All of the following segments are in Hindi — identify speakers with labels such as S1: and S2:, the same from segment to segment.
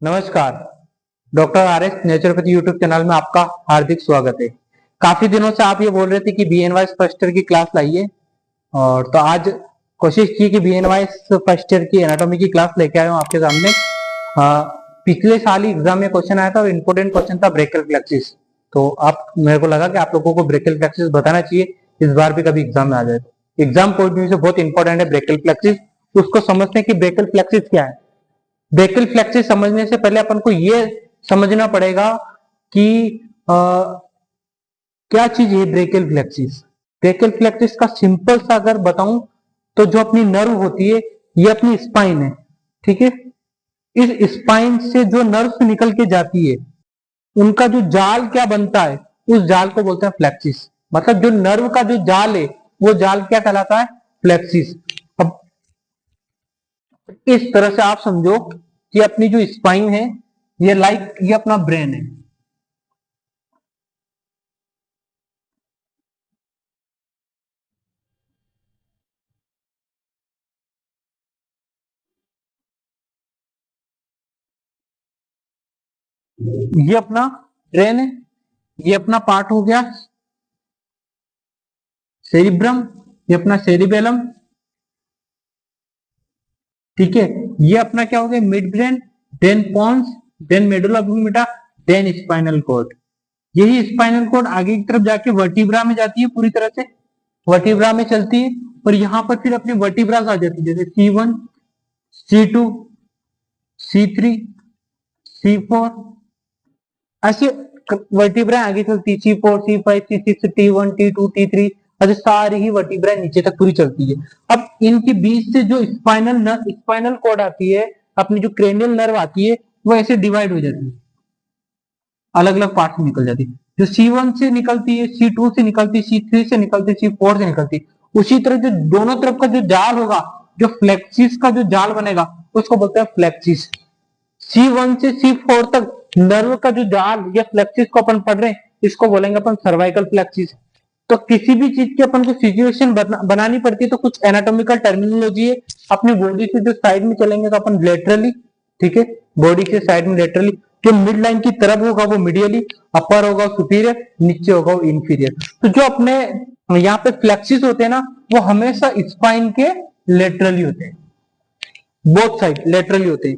S1: नमस्कार। Doctor R S naturopathy YouTube channel में आपका हार्दिक स्वागत है। काफी दिनों से आप ये बोल रहे थे कि बीएनवाई फर्स्ट ईयर की क्लास लाइए, और तो आज कोशिश की कि बीएनवाई फर्स्ट ईयर की एनाटॉमी की क्लास लेके आया हूँ आपके सामने। पिछले साल ही एग्जाम में क्वेश्चन आया था और इम्पोर्टेंट क्वेश्चन था ब्रेकियल फ्लेक्सिस। तो आप मेरे को लगा कि आप लोगों को ब्रेकियल फ्लेक्सिस बताना चाहिए, इस बार भी कभी एग्जाम में आ जाए। एग्जाम पॉइंट ऑफ व्यू से बहुत इंपॉर्टेंट है ब्रेकियल फ्लेक्सिस। उसको समझते हैं कि ब्रेकियल फ्लेक्सिस क्या है। ब्रेकियल फ्लेक्सिस समझने से पहले अपन को ये समझना पड़ेगा कि क्या चीज है ब्रेकियल फ्लेक्सिस। ब्रेकियल फ्लेक्सिस का सिंपल सा अगर बताऊं तो जो अपनी नर्व होती है ये अपनी स्पाइन है, ठीक है। इस स्पाइन से जो नर्व निकल के जाती है उनका जो जाल क्या बनता है उस जाल को बोलते हैं फ्लेक्सिस। मतलब जो नर्व का जो जाल है वो जाल क्या कहलाता है, फ्लेक्सिस। अब इस तरह से आप समझो कि अपनी जो स्पाइन है ये ये अपना ब्रेन है। ये अपना ब्रेन है, ये अपना पार्ट हो गया सेरिब्रम, ये अपना सेरिबेलम, ठीक है। ये अपना क्या हो गया mid brain, then pons, then medulla oblongata, then spinal cord. यही स्पाइनल कॉर्ड आगे की तरफ जाके वर्टिब्रा में जाती है, पूरी तरह से वर्टिब्रा में चलती है, और यहां पर फिर अपनी वर्टिब्रास आ जाती है, जैसे C1, C2, C3, C4, ऐसे वर्टिब्रा आगे चलती है। C4, C5, C6, T1, T2, T3, ऐसे सारी ही वर्टिब्रा नीचे तक पूरी चलती है। अब इनके बीच से जो स्पाइनल कॉर्ड आती है, अपनी जो क्रेनियल नर्व आती है, वो ऐसे डिवाइड हो जाती है, अलग अलग पार्ट में निकल जाती है। जो C1 से निकलती है, C2 से निकलती है, C3 से निकलती है, C4 से निकलती है। उसी तरह जो दोनों तरफ का जो जाल होगा, जो फ्लेक्सिस का जो जाल बनेगा उसको बोलते हैं फ्लेक्सिस। C1 से C4 तक नर्व का जो जाल या फ्लेक्सिस को अपन पढ़ रहे हैं, इसको बोलेंगे अपन सर्वाइकल फ्लेक्सिस। तो किसी भी चीज की अपन को सिचुएशन बनानी पड़ती है तो कुछ एनाटॉमिकल टर्मिनोलॉजी है। अपनी बॉडी से जो साइड में चलेंगे तो अपन लेटरली, ठीक है, बॉडी के साइड में लेटरली। जो मिड लाइन की तरफ होगा वो मीडियली, अपर होगा सुपीरियर, नीचे होगा वो इंफीरियर। तो जो अपने यहाँ पे फ्लेक्सिस होते हैं ना, वो हमेशा स्पाइन के लेटरली होते हैं, बोथ साइड लेटरली होते हैं।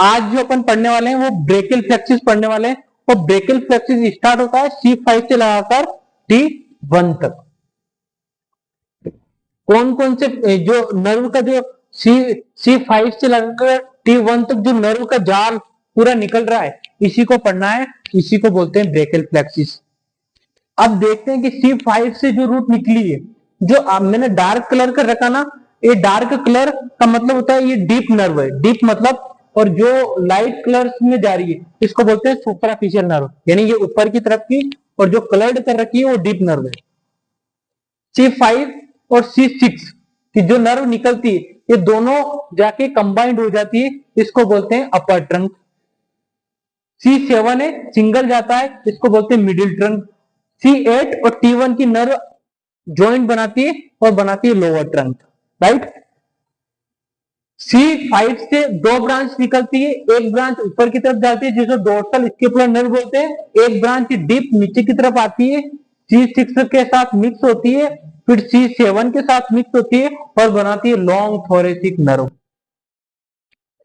S1: आज जो अपन पढ़ने वाले हैं वो ब्रेकियल फ्लेक्सिस पढ़ने वाले हैं, और ब्रेकियल फ्लेक्सिस स्टार्ट होता है C5 से लगाकर T1 तक। कौन कौन से जो नर्व का जो C5 से लगाकर T1 तक जो नर्व का जाल पूरा निकल रहा है, इसी को पढ़ना है, इसी को बोलते हैं ब्रेकियल फ्लेक्सिस। अब देखते हैं कि C5 से जो रूट निकली है, जो मैंने डार्क कलर कर रखा ना, ये डार्क कलर का मतलब होता है ये डीप नर्व है, डीप मतलब, और जो लाइट कलर में जा रही है इसको बोलते हैं सुपरफिशियल नर्व, यानी ये ऊपर की तरफ की, और जो कलर्ड कर रखी है वो डीप नर्व है। C5 और C6 की जो नर्व निकलती है ये दोनों जाके कंबाइंड हो जाती है, इसको बोलते हैं अपर ट्रंक। C7 है सिंगल जाता है, इसको बोलते हैं मिडिल ट्रंक। C8 और T1 की नर्व ज्वाइंट बनाती है और बनाती है लोअर ट्रंक, राइट। C5 से दो ब्रांच निकलती है, एक ब्रांच ऊपर की तरफ जाती है जिसे डोर्सल स्केपुलर नर्व बोलते हैं, एक ब्रांच डीप नीचे की तरफ आती है, C6 के साथ मिक्स होती है, फिर C7 के साथ मिक्स होती है और बनाती है लॉन्ग थोरेसिक नर्व।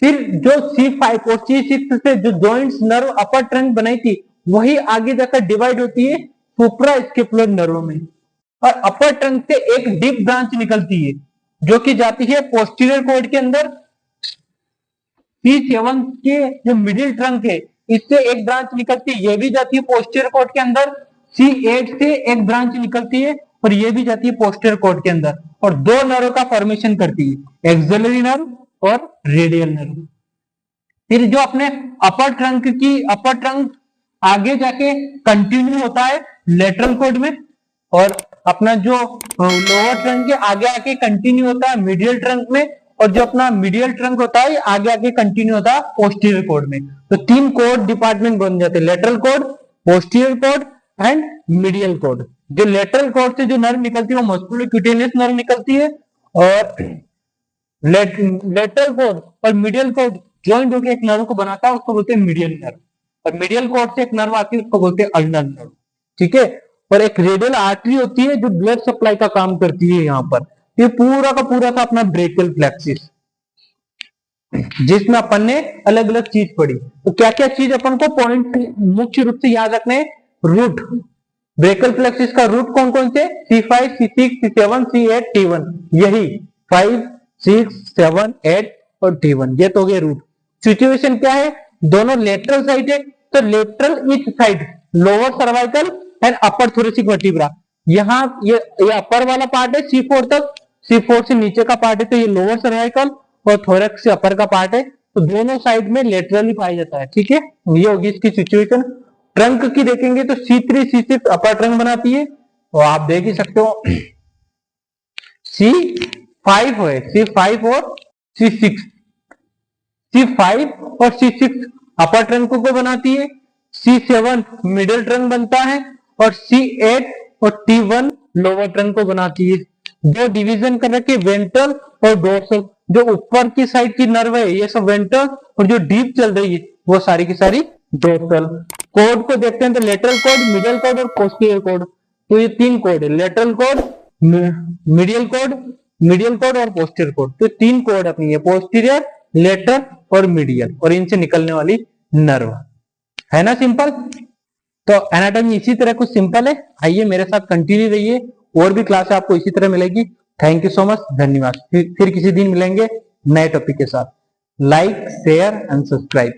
S1: फिर जो C5 और C6 से जो जॉइंट्स नर्व अपर ट्रंक बनाई थी, वही आगे जाकर डिवाइड होती है सुप्रा स्केपुलर नर्व में, और अपर ट्रंक से एक डीप ब्रांच निकलती है जो कि जाती है पोस्टीरियर कॉर्ड के अंदर। C7 के जो मिडिल ट्रंक है इससे एक ब्रांच निकलती है, ये भी जाती है पोस्टीरियर कॉर्ड के अंदर। C8 से एक ब्रांच निकलती है और ये भी जाती है पोस्टीरियर कॉर्ड के अंदर, और दो नर्व का फॉर्मेशन करती है, एक्सिलरी नर्व और रेडियल नर्व। फिर जो अपने अपर ट्रंक आगे जाके कंटिन्यू होता है लेटरल कॉर्ड में, और अपना जो लोअर ट्रंक के आगे आके कंटिन्यू होता है मीडियल ट्रंक में, और जो अपना मीडियल ट्रंक होता है आगे आगे कंटिन्यू होता है पोस्टीरियर कॉर्ड में। तो तीन कॉर्ड डिपार्टमेंट बन जाते हैं, lateral cord, posterior cord and medial cord. जो लेटरल कॉर्ड से जो नर्व निकलती है वो मस्कुलोक्यूटेनियस नर्व निकलती है, और लेटरल कॉर्ड और मीडियल कॉर्ड ज्वाइंट होकर एक नर्व को बनाता है, उसको बोलते हैं मीडियल नर्व। और मीडियल कॉर्ड से एक नर्व आती है, उसको बोलते हैं अल्नर नर्व। ठीक है। और एक रेडियल आर्टरी होती है जो ब्लड सप्लाई का काम करती है यहाँ पर। ये पूरा का पूरा था अपना ब्रेकियल प्लेक्सिस, जिसमें अपन ने अलग अलग चीज पढ़ी। तो क्या क्या चीज अपन को पॉइंट मुख्य रूप से याद रखने, रूट, ब्रेकियल प्लेक्सिस का रूट कौन कौन से, C5, C6, C7, C8, T1, यही 5, 6, 7, 8 और T1, ये तो हो गया रूट। सिचुएशन क्या है, दोनों लेटरल साइड है, तो lateral each side lower cervical and upper thoracic vertebra. यहाँ ये अपर वाला पार्ट है C4 तक, C4 से नीचे का पार्ट है तो ये लोअर सर्वाइकल, और थोरैक्स से अपर का पार्ट है, तो दोनों साइड में लेटरली पाया जाता है। ठीक है, ये होगी इसकी सिचुएशन। ट्रंक की देखेंगे तो C3, C6 अपर ट्रंक बनाती है, तो आप देख ही सकते हो C5 है, C5 और C6, C5 और C6 अपर ट्रंक को बनाती है, C7 मिडिल ट्रंक बनता है, और C8 और T1 लोअर ट्रंक को बनाती है। जो डिवीजन कर रखे वेंट्रल और डोर्सल, जो ऊपर की साइड की नर्व है ये सब वेंट्रल, और जो डीप चल रही है वो सारी की सारी डोर्सल। कोड को देखते हैं तो लेटरल कोड, मिडियल कोड और पोस्टीरियर कोड। तो ये तीन कोड है, लेटरल कोड, मिडियल कोड और पोस्टीरियर कोड। तो तीन कोड अपनी है, पोस्टीरियर, लेटरल और मिडियल, और इनसे निकलने वाली नर्व है ना। सिंपल। तो एनाटॉमी इसी तरह कुछ सिंपल है। आइए मेरे साथ कंटिन्यू रहिए, और भी क्लास आपको इसी तरह मिलेगी। थैंक यू सो मच, धन्यवाद। फिर किसी दिन मिलेंगे नए टॉपिक के साथ। Like, share and subscribe.